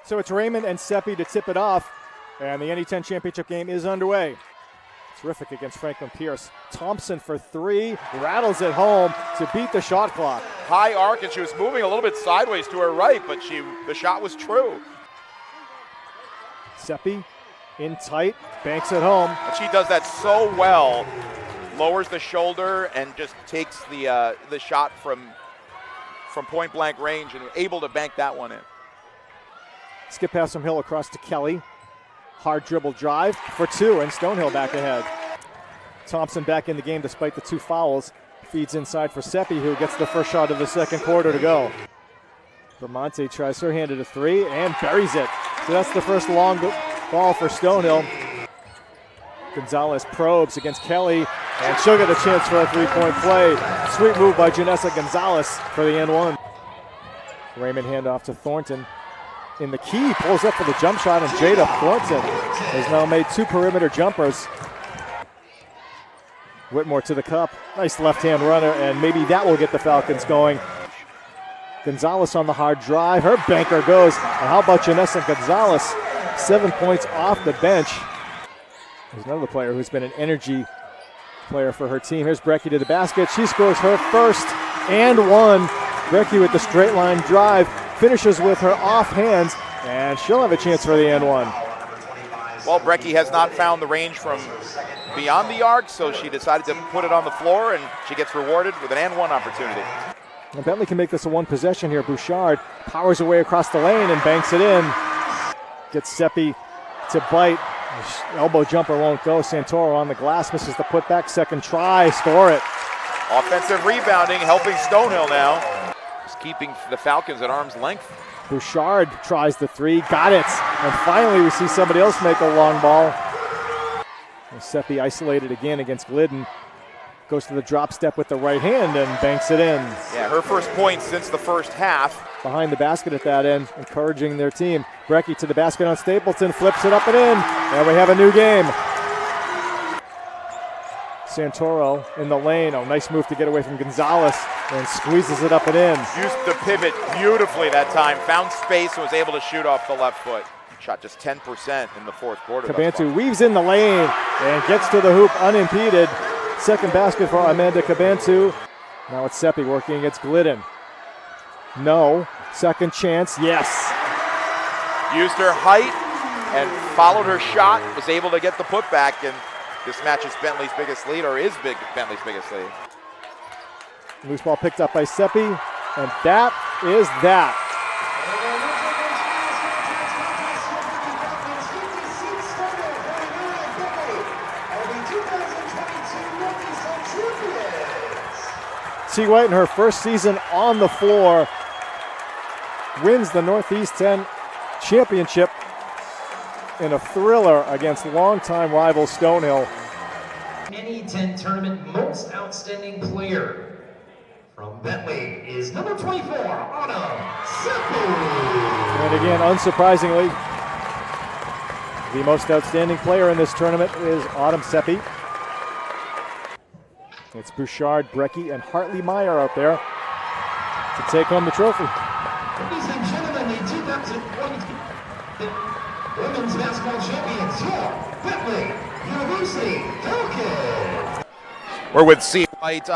So it's Raymond and Seppi to tip it off, and the NE10 championship game is underway. Terrific against Franklin Pierce. Thompson for three, rattles it home to beat the shot clock. High arc, and she was moving a little bit sideways to her right, but the shot was true. Seppi in tight, banks it home. And she does that so well. Lowers the shoulder and just takes the shot from point blank range and able to bank that one in. Skip past from Hill across to Kelly. Hard dribble drive for two, and Stonehill back ahead. Thompson back in the game despite the two fouls. Feeds inside for Seppi, who gets the first shot of the second quarter to go. Vermonte tries her hand at a three and buries it. So that's the first long ball for Stonehill. Gonzalez probes against Kelly, and she'll get a chance for a three-point play. Sweet move by Janessa Gonzalez for the N1. Raymond handoff to Thornton. In the key, pulls up for the jump shot, and Jada Thornton has now made two perimeter jumpers. Whitmore to the cup. Nice left-hand runner, and maybe that will get the Falcons going. Gonzalez on the hard drive. Her banker goes. And how about Janessa Gonzalez? 7 points off the bench. There's another player who's been an energy player for her team. Here's Brecky to the basket. She scores her first and one. Brecky with the straight line drive. Finishes with her off hands, and she'll have a chance for the N1. Well, Brecky has not found the range from beyond the arc, so she decided to put it on the floor, and she gets rewarded with an N1 opportunity. And Bentley can make this a one possession here. Bouchard powers away across the lane and banks it in. Gets Seppi to bite. Elbow jumper won't go. Santoro on the glass, misses the putback. Second try, score it. Offensive rebounding, helping Stonehill now. Just keeping the Falcons at arm's length. Bouchard tries the three, got it. And finally we see somebody else make a long ball. And Seppi isolated again against Glidden. Goes to the drop step with the right hand and banks it in. Yeah, her first point since the first half. Behind the basket at that end, encouraging their team. Brecky to the basket on Stapleton, flips it up and in, and we have a new game. Santoro in the lane. Oh, nice move to get away from Gonzalez, and squeezes it up and in. Used the pivot beautifully that time, found space and was able to shoot off the left foot. Shot just 10% in the fourth quarter. Cabantu weaves in the lane and gets to the hoop unimpeded. Second basket for Amanda Cabantu. Now it's Seppi working against Glidden. No. Second chance. Yes. Used her height and followed her shot. Was able to get the putback, and this matches Bentley's biggest lead, or is Bentley's biggest lead. Loose ball picked up by Seppi, and that is that. T. White in her first season on the floor wins the Northeast 10 championship in a thriller against longtime rival Stonehill. NE10 tournament most outstanding player from Bentley is number 24, Anna Seppi. And again, unsurprisingly, the most outstanding player in this tournament is Autumn Seppi. It's Bouchard, Brecky, and Hartley Meyer out there to take home the trophy. Ladies and gentlemen, the 2022 Women's Basketball Champions, your Bentley University Falcons. We're with C. White.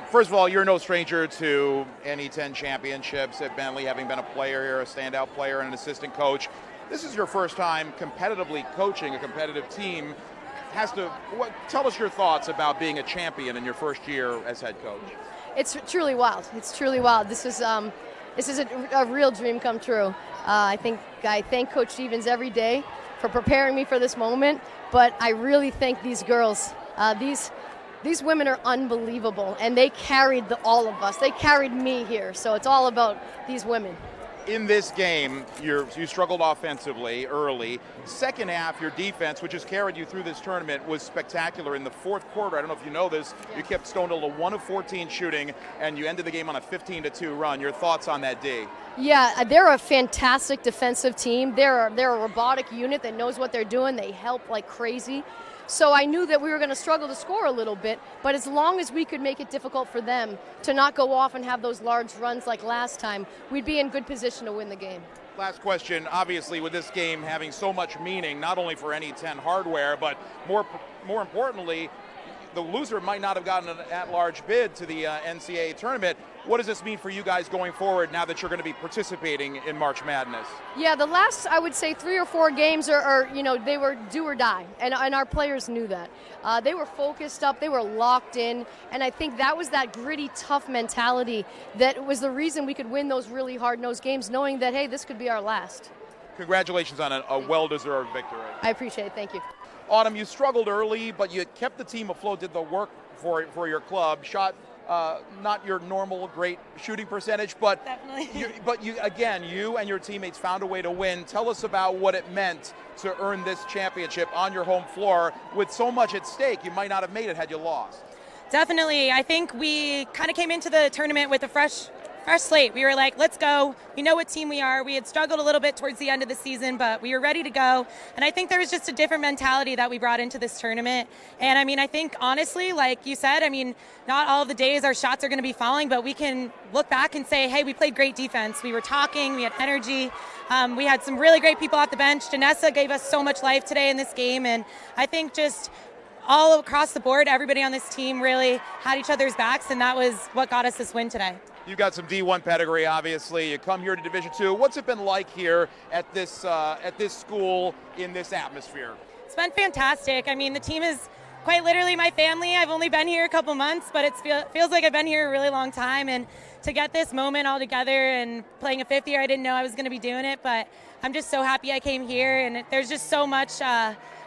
First of all, you're no stranger to NE10 championships at Bentley, having been a player here, a standout player, and an assistant coach. This is your first time competitively coaching a competitive team. Tell us your thoughts about being a champion in your first year as head coach. It's truly wild. It's truly wild. This is a real dream come true. I thank Coach Stevens every day for preparing me for this moment. But I really thank these girls. These women are unbelievable, and they carried all of us. They carried me here. So it's all about these women. In this game, you struggled offensively early. Second half, your defense, which has carried you through this tournament, was spectacular. In the fourth quarter, I don't know if you know this, you kept Stonehill to 1 of 14 shooting, and you ended the game on a 15-2 run. Your thoughts on that D? Yeah, they're a fantastic defensive team. They're a robotic unit that knows what they're doing. They help like crazy. So I knew that we were going to struggle to score a little bit, but as long as we could make it difficult for them to not go off and have those large runs like last time, we'd be in good position to win the game. Last question, obviously with this game having so much meaning, not only for NE10 hardware, but more importantly, the loser might not have gotten an at-large bid to the NCAA tournament. What does this mean for you guys going forward now that you're going to be participating in March Madness? Yeah, the last, I would say, 3 or 4 games are they were do or die, and our players knew that. They were focused up, they were locked in, and I think that was that gritty, tough mentality that was the reason we could win those really hard-nosed games, knowing that, hey, this could be our last. Congratulations on a well-deserved victory. I appreciate it, thank you. Autumn, you struggled early, but you kept the team afloat, did the work for your club, shot not your normal great shooting percentage, but you and your teammates found a way to win. Tell us about what it meant to earn this championship on your home floor with so much at stake. You might not have made it had you lost. Definitely. I think we kind of came into the tournament with a fresh slate. We were like, let's go. We know what team we are. We had struggled a little bit towards the end of the season, but we were ready to go. And I think there was just a different mentality that we brought into this tournament. And I mean, I think honestly, like you said, I mean, not all of the days our shots are going to be falling, but we can look back and say, hey, we played great defense. We were talking, we had energy. We had some really great people off the bench. Janessa gave us so much life today in this game. And I think just all across the board, everybody on this team really had each other's backs, and that was what got us this win today. You got some D1 pedigree, obviously. You come here to Division II. What's it been like here at this school in this atmosphere? It's been fantastic. I mean, the team is quite literally my family. I've only been here a couple months, but it feels like I've been here a really long time. And to get this moment all together and playing a 5th year, I didn't know I was going to be doing it, but I'm just so happy I came here. And there's just so much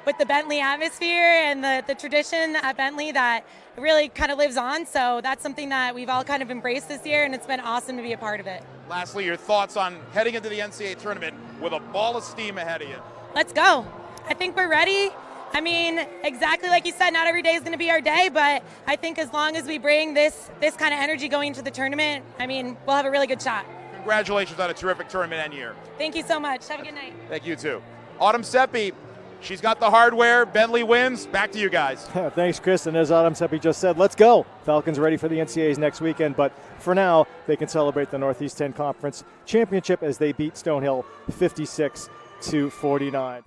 with the Bentley atmosphere and the tradition at Bentley that really kind of lives on. So that's something that we've all kind of embraced this year, and it's been awesome to be a part of it. Lastly, your thoughts on heading into the NCAA tournament with a ball of steam ahead of you? Let's go. I think we're ready. I mean, exactly like you said, not every day is going to be our day, but I think as long as we bring this kind of energy going into the tournament, I mean, we'll have a really good shot. Congratulations on a terrific tournament end year. Thank you so much. Have a good night. Thank you too. Autumn Seppi. She's got the hardware. Bentley wins. Back to you guys. Thanks, Chris. And as Autumn Seppi just said, let's go. Falcons ready for the NCAAs next weekend. But for now, they can celebrate the Northeast 10 Conference Championship as they beat Stonehill 56-49.